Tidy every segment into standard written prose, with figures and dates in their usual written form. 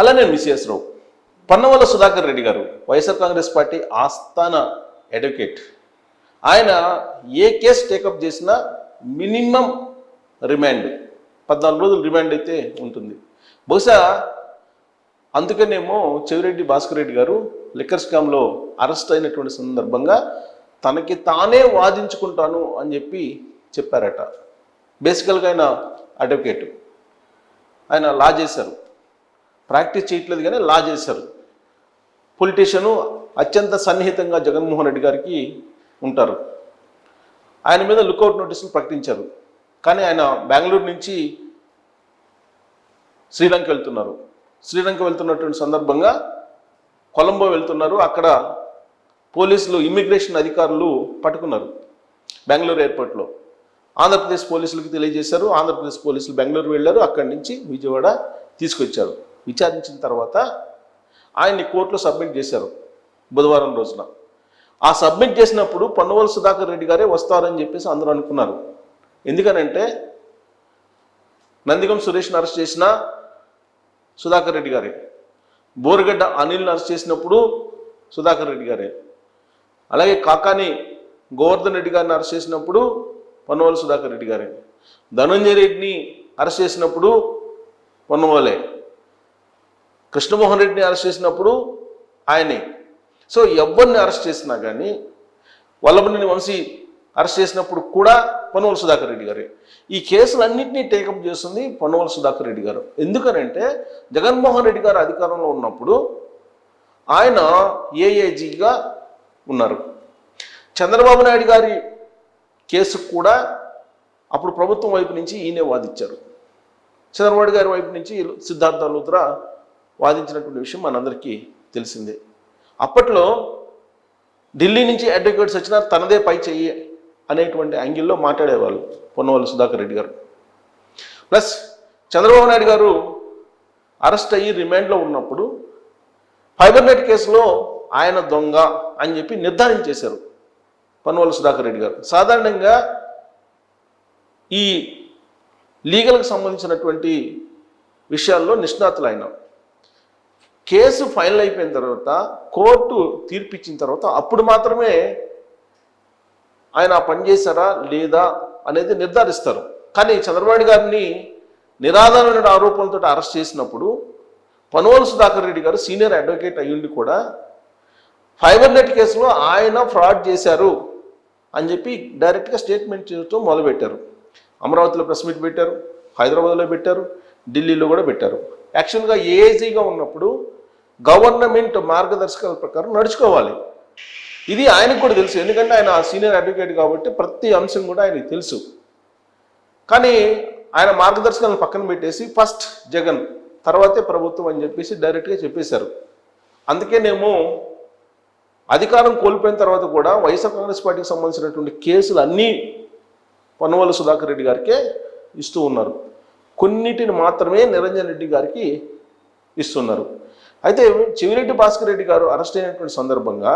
అలానే మిస్ఎస్ రావు పన్నవల సుధాకర్ రెడ్డి గారు వైఎస్ఆర్ కాంగ్రెస్ పార్టీ ఆస్థాన అడ్వకేట్. ఆయన ఏ కేసు టేకప్ చేసినా మినిమం రిమాండ్ 14 రోజులు రిమాండ్ అయితే ఉంటుంది. బహుశా అందుకనేమో చెవిరెడ్డి భాస్కర్ రెడ్డి గారు లిక్కర్ స్కామ్లో అరెస్ట్ అయినటువంటి సందర్భంగా తనకి తానే వాదించుకుంటాను అని చెప్పి చెప్పారట. బేసికల్గా ఆయన అడ్వకేట్, ఆయన లా చేశారు, ప్రాక్టీస్ చేయట్లేదు కానీ లా చేశారు. పొలిటీషియను అత్యంత సన్నిహితంగా జగన్మోహన్ రెడ్డి గారికి ఉంటారు. ఆయన మీద లుకౌట్ నోటీసులు ప్రకటించారు. కానీ ఆయన బెంగళూరు నుంచి శ్రీలంక వెళ్తున్నారు. శ్రీలంక వెళ్తున్నటువంటి సందర్భంగా కొలంబో వెళ్తున్నారు. అక్కడ పోలీసులు ఇమ్మిగ్రేషన్ అధికారులు పట్టుకున్నారు బెంగళూరు ఎయిర్పోర్ట్లో. ఆంధ్రప్రదేశ్ పోలీసులకు తెలియజేశారు. ఆంధ్రప్రదేశ్ పోలీసులు బెంగళూరు వెళ్ళారు. అక్కడి నుంచి విజయవాడ తీసుకొచ్చారు. విచారించిన తర్వాత ఆయన్ని కోర్టులో సబ్మిట్ చేశారు బుధవారం రోజున. ఆ సబ్మిట్ చేసినప్పుడు పన్నవల సుధాకర్ రెడ్డి గారే వస్తారని చెప్పేసి అందరూ అనుకున్నారు. ఎందుకనంటే నందిగం సురేష్ని అరెస్ట్ చేసిన సుధాకర్ రెడ్డి గారే, బోరుగడ్డ అనిల్ని అరెస్ట్ చేసినప్పుడు సుధాకర్ రెడ్డి గారే, అలాగే కాకాని గోవర్ధన్ రెడ్డి గారిని అరెస్ట్ చేసినప్పుడు పన్నవల సుధాకర్ రెడ్డి గారే, ధనంజయ రెడ్డిని అరెస్ట్ చేసినప్పుడు పొన్నవలే, కృష్ణమోహన్ రెడ్డిని అరెస్ట్ చేసినప్పుడు ఆయనే. సో ఎవరిని అరెస్ట్ చేసినా కానీ వల్లభనేని వంశీ అరెస్ట్ చేసినప్పుడు కూడా పన్నవల సుధాకర్ రెడ్డి గారే. ఈ కేసులన్నింటినీ టేకప్ చేస్తుంది పన్నవల సుధాకర్ రెడ్డి గారు. ఎందుకనంటే జగన్మోహన్ రెడ్డి గారు అధికారంలో ఉన్నప్పుడు ఆయన ఏఏజీగా ఉన్నారు. చంద్రబాబు నాయుడు గారి కేసు కూడా అప్పుడు ప్రభుత్వం వైపు నుంచి ఈయనే వాదించారు. చంద్రబాబు గారి వైపు నుంచి సిద్ధార్థ లూత్రా వాదించినటువంటి విషయం మనందరికీ తెలిసిందే. అప్పట్లో ఢిల్లీ నుంచి అడ్వకేట్స్ వచ్చినా తనదే పై చెయ్యి అనేటువంటి యాంగిల్లో మాట్లాడేవాళ్ళు పొన్నవల సుధాకర్ రెడ్డి గారు. ప్లస్ చంద్రబాబు నాయుడు గారు అరెస్ట్ అయ్యి రిమాండ్లో ఉన్నప్పుడు ఫైబర్ నెట్ కేసులో ఆయన దొంగ అని చెప్పి నిర్ధారించేశారు పొన్నవల సుధాకర్ రెడ్డి గారు. సాధారణంగా ఈ లీగల్కి సంబంధించినటువంటి విషయాల్లో నిష్ణాతులు ఆయన. కేసు ఫైనల్ అయిపోయిన తర్వాత కోర్టు తీర్పిచ్చిన తర్వాత అప్పుడు మాత్రమే ఆయన పనిచేశారా లేదా అనేది నిర్ధారిస్తారు. కానీ చంద్రబాబు గారిని నిరాధారమైన ఆరోపణలతో అరెస్ట్ చేసినప్పుడు పన్నవల సుధాకర్ రెడ్డి గారు సీనియర్ అడ్వకేట్ అయ్యుండి కూడా ఫైబర్ నెట్ కేసులో ఆయన ఫ్రాడ్ చేశారు అని చెప్పి డైరెక్ట్గా స్టేట్మెంట్ చేయడం మొదలుపెట్టారు. అమరావతిలో ప్రెస్ మీట్ పెట్టారు, హైదరాబాద్లో పెట్టారు, ఢిల్లీలో కూడా పెట్టారు. యాక్చువల్గా ఏఏజీగా ఉన్నప్పుడు గవర్నమెంట్ మార్గదర్శకాల ప్రకారం నడుచుకోవాలి. ఇది ఆయనకు కూడా తెలుసు, ఎందుకంటే ఆయన సీనియర్ అడ్వకేట్ కాబట్టి ప్రతి అంశం కూడా ఆయనకు తెలుసు. కానీ ఆయన మార్గదర్శకాలను పక్కన పెట్టేసి ఫస్ట్ జగన్ తర్వాతే ప్రభుత్వం అని చెప్పేసి డైరెక్ట్గా చెప్పేశారు. అందుకేనేమో అధికారం కోల్పోయిన తర్వాత కూడా వైఎస్ఆర్ కాంగ్రెస్ పార్టీకి సంబంధించినటువంటి కేసులు అన్నీ పన్నవల సుధాకర్ రెడ్డి గారికే ఇస్తూ ఉన్నారు. కొన్నిటిని మాత్రమే నిరంజన్ రెడ్డి గారికి ఇస్తున్నారు. అయితే చెవిరెడ్డి భాస్కర్ రెడ్డి గారు అరెస్ట్ అయినటువంటి సందర్భంగా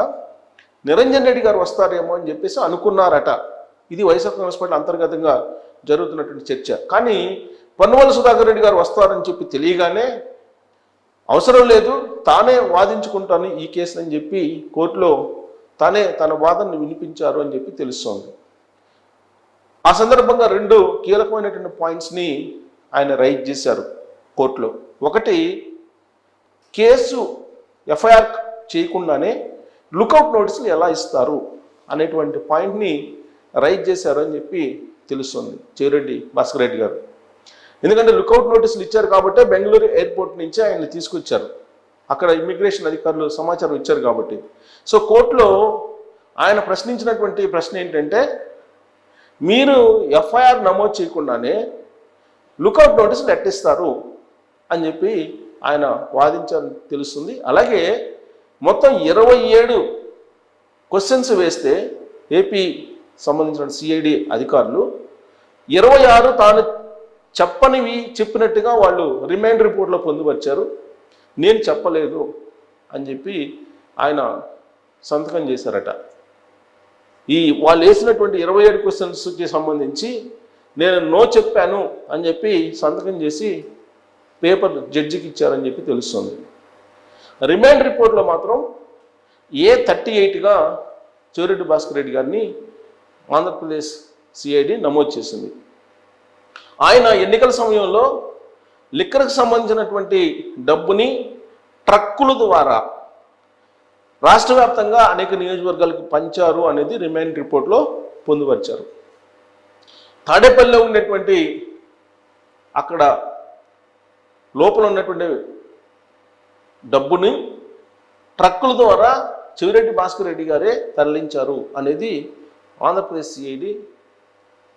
నిరంజన్ రెడ్డి గారు వస్తారేమో అని చెప్పేసి అనుకున్నారట. ఇది వైఎస్ఆర్ కాంగ్రెస్ పార్టీ అంతర్గతంగా జరుగుతున్నటువంటి చర్చ. కానీ పన్నవల సుధాకర్ రెడ్డి గారు వస్తారని చెప్పి తెలియగానే అవసరం లేదు, తానే వాదించుకుంటాను ఈ కేసు అని చెప్పి కోర్టులో తానే తన వాదనని వినిపించారు అని చెప్పి తెలుస్తోంది. ఆ సందర్భంగా 2 కీలకమైనటువంటి పాయింట్స్ని ఆయన రైజ్ చేశారు కోర్టులో. ఒకటి, కేసు ఎఫ్ఐఆర్ చేయకుండానే లుకౌట్ నోటీసులు ఎలా ఇస్తారు అనేటువంటి పాయింట్ని రైజ్ చేశారు అని చెప్పి తెలుస్తుంది చెవిరెడ్డి భాస్కర్ రెడ్డి గారు. ఎందుకంటే లుకౌట్ నోటీసులు ఇచ్చారు కాబట్టి బెంగళూరు ఎయిర్పోర్ట్ నుంచి ఆయన్ని తీసుకొచ్చారు. అక్కడ ఇమ్మిగ్రేషన్ అధికారులు సమాచారం ఇచ్చారు కాబట్టి. సో కోర్టులో ఆయన ప్రశ్నించినటువంటి ప్రశ్న ఏంటంటే, మీరు ఎఫ్ఐఆర్ నమోదు చేయకుండానే లుకౌట్ నోటీసులు ఎట్టిస్తారు అని చెప్పి ఆయన వాదించాలని తెలుస్తుంది. అలాగే మొత్తం 27 క్వశ్చన్స్ వేస్తే ఏపీ సంబంధించిన సిఐడి అధికారులు 26 తాను చెప్పనివి చెప్పినట్టుగా వాళ్ళు రిమైండ్ రిపోర్ట్లో పొందుపరిచారు. నేను చెప్పలేదు అని చెప్పి ఆయన సంతకం చేశారట. ఈ వాళ్ళు వేసినటువంటి 27 క్వశ్చన్స్కి సంబంధించి నేను నో చెప్పాను అని చెప్పి సంతకం చేసి పేపర్ జడ్జికి ఇచ్చారని చెప్పి తెలుస్తుంది. రిమాండ్ రిపోర్ట్లో మాత్రం A38గా చెవిరెడ్డి భాస్కర్ రెడ్డి గారిని ఆంధ్రప్రదేశ్ సిఐడి నమోదు చేసింది. ఆయన ఎన్నికల సమయంలో లిక్కర్కి సంబంధించినటువంటి డబ్బుని ట్రక్కుల ద్వారా రాష్ట్ర వ్యాప్తంగా అనేక నియోజకవర్గాలకు పంచారు అనేది రిమాండ్ రిపోర్ట్లో పొందుపరిచారు. తాడేపల్లిలో ఉన్నటువంటి అక్కడ లోపల ఉన్నటువంటి డబ్బుని ట్రక్కుల ద్వారా చెవిరెడ్డి భాస్కర్ రెడ్డి గారే తరలించారు అనేది ఆంధ్రప్రదేశ్ సిఐడి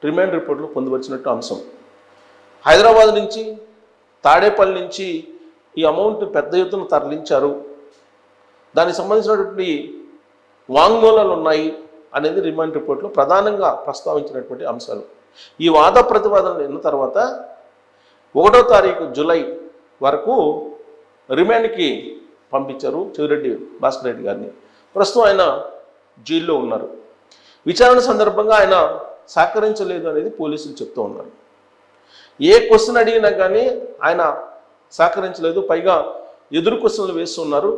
రిమాండ్ రిపోర్ట్లో పొందుపరిచినట్టు అంశం. హైదరాబాద్ నుంచి తాడేపల్లి నుంచి ఈ అమౌంట్ పెద్ద ఎత్తున తరలించారు, దానికి సంబంధించినటువంటి వాంగ్మూలాలు ఉన్నాయి అనేది రిమాండ్ రిపోర్ట్లో ప్రధానంగా ప్రస్తావించినటువంటి అంశాలు. ఈ వాద ప్రతివాదనలు విన్న తర్వాత 1వ తారీఖు జూలై వరకు రిమాండ్కి పంపించారు చెవిరెడ్డి భాస్కర్ రెడ్డి గారిని. ప్రస్తుతం ఆయన జైల్లో ఉన్నారు. విచారణ సందర్భంగా ఆయన సహకరించలేదు అనేది పోలీసులు చెప్తూ ఉన్నారు. ఏ క్వశ్చన్ అడిగినా కానీ ఆయన సహకరించలేదు, పైగా ఎదురు క్వశ్చన్లు వేస్తున్నారు.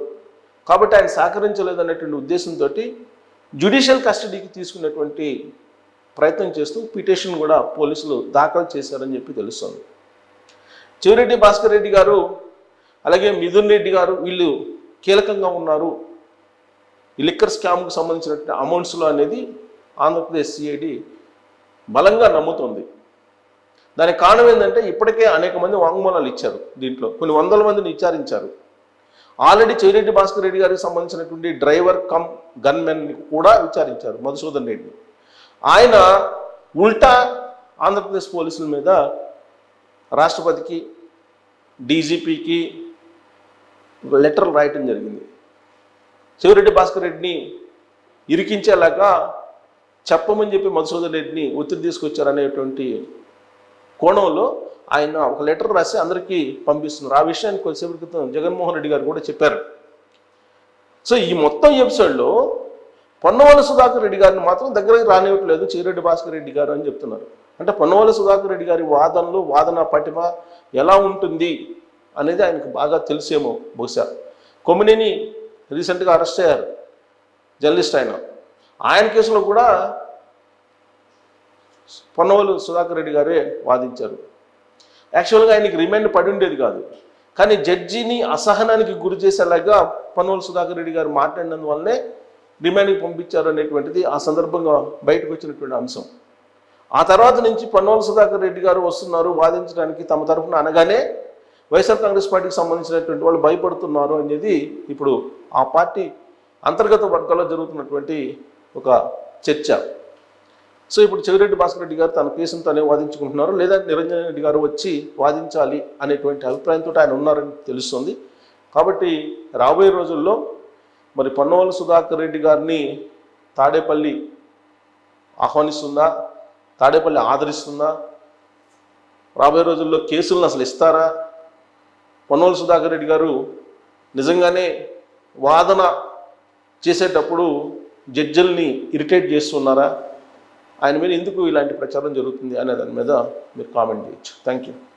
కాబట్టి ఆయన సహకరించలేదు అనేటువంటి ఉద్దేశంతో జ్యుడిషియల్ కస్టడీకి తీసుకునేటువంటి ప్రయత్నం చేస్తూ పిటిషన్ కూడా పోలీసులు దాఖలు చేశారని చెప్పి తెలుస్తుంది. చెవిరెడ్డి భాస్కర్ రెడ్డి గారు అలాగే మిథున్ రెడ్డి గారు వీళ్ళు కీలకంగా ఉన్నారు ఈ లిక్కర్ స్కామ్కు సంబంధించినటువంటి అమౌంట్స్లో అనేది ఆంధ్రప్రదేశ్ సిఐడి బలంగా నమ్ముతుంది. దానికి కారణం ఏంటంటే ఇప్పటికే అనేక మంది వాంగ్మూలాలు ఇచ్చారు, దీంట్లో కొన్ని వందల మందిని విచారించారు. ఆల్రెడీ చెవిరెడ్డి భాస్కర్ రెడ్డి గారికి సంబంధించినటువంటి డ్రైవర్ కమ్ గన్మెన్ని కూడా విచారించారు మధుసూదన్ రెడ్డిని. ఆయన ఉల్టా ఆంధ్రప్రదేశ్ పోలీసుల మీద రాష్ట్రపతికి డీజీపీకి లెటర్లు రాయటం జరిగింది. చెవిరెడ్డి భాస్కర్ రెడ్డిని ఇరికించేలాగా చెప్పమని చెప్పి మధుసూదన్ రెడ్డిని ఒత్తిడి తీసుకొచ్చారనేటువంటి కోణంలో ఆయన ఒక లెటర్ రాసి అందరికీ పంపిస్తున్నారు. ఆ విషయాన్ని కొద్దిసేపటి క్రితం జగన్మోహన్ రెడ్డి గారు కూడా చెప్పారు. సో ఈ మొత్తం ఎపిసోడ్లో పొన్నవోలు సుధాకర్ రెడ్డి గారిని మాత్రం దగ్గరికి రానివ్వట్లేదు చెవిరెడ్డి భాస్కర్ రెడ్డి గారు అని చెప్తున్నారు. అంటే పొన్నవోలు సుధాకర్ రెడ్డి గారి వాదనలు వాదన పటిమ ఎలా ఉంటుంది అనేది ఆయనకు బాగా తెలిసేమో బహుశా. కొమ్మినేని రీసెంట్గా అరెస్ట్ అయ్యారు, జర్నలిస్ట్ ఆయన కేసులో కూడా పొన్నవోలు సుధాకర్ రెడ్డి గారే వాదించారు. యాక్చువల్గా ఆయనకి రిమాండ్ పడి ఉండేది కాదు, కానీ జడ్జిని అసహనానికి గురి చేసేలాగా పొన్నవోలు సుధాకర్ రెడ్డి గారు మాట్లాడినందువల్లనే రిమాండ్కి పంపించారు అనేటువంటిది ఆ సందర్భంగా బయటకు వచ్చినటువంటి అంశం. ఆ తర్వాత నుంచి పొన్నవోలు సుధాకర్ రెడ్డి గారు వస్తున్నారు వాదించడానికి తమ తరఫున అనగానే వైఎస్ఆర్ కాంగ్రెస్ పార్టీకి సంబంధించినటువంటి వాళ్ళు భయపడుతున్నారు అనేది ఇప్పుడు ఆ పార్టీ అంతర్గత వర్గాల్లో జరుగుతున్నటువంటి ఒక చర్చ. సో ఇప్పుడు చెవిరెడ్డి భాస్కర్ రెడ్డి గారు తన కేసును తనే వాదించుకుంటున్నారు, లేదా నిరంజన్ రెడ్డి గారు వచ్చి వాదించాలి అనేటువంటి అభిప్రాయంతో ఆయన ఉన్నారని తెలుస్తుంది. కాబట్టి రాబోయే రోజుల్లో మరి పొన్నవోలు సుధాకర్ రెడ్డి గారిని తాడేపల్లి ఆహ్వానిస్తుందా, తాడేపల్లి ఆదరిస్తుందా, రాబోయే రోజుల్లో కేసులను అసలు ఇస్తారా, పొన్నవోలు సుధాకర్ రెడ్డి గారు నిజంగానే వాదన చేసేటప్పుడు జడ్జిల్ని ఇరిటేట్ చేస్తున్నారా, ఆయన మీద ఎందుకు ఇలాంటి ప్రచారం జరుగుతుంది అనే దాని మీద మీరు కామెంట్ చేయొచ్చు. Thank you.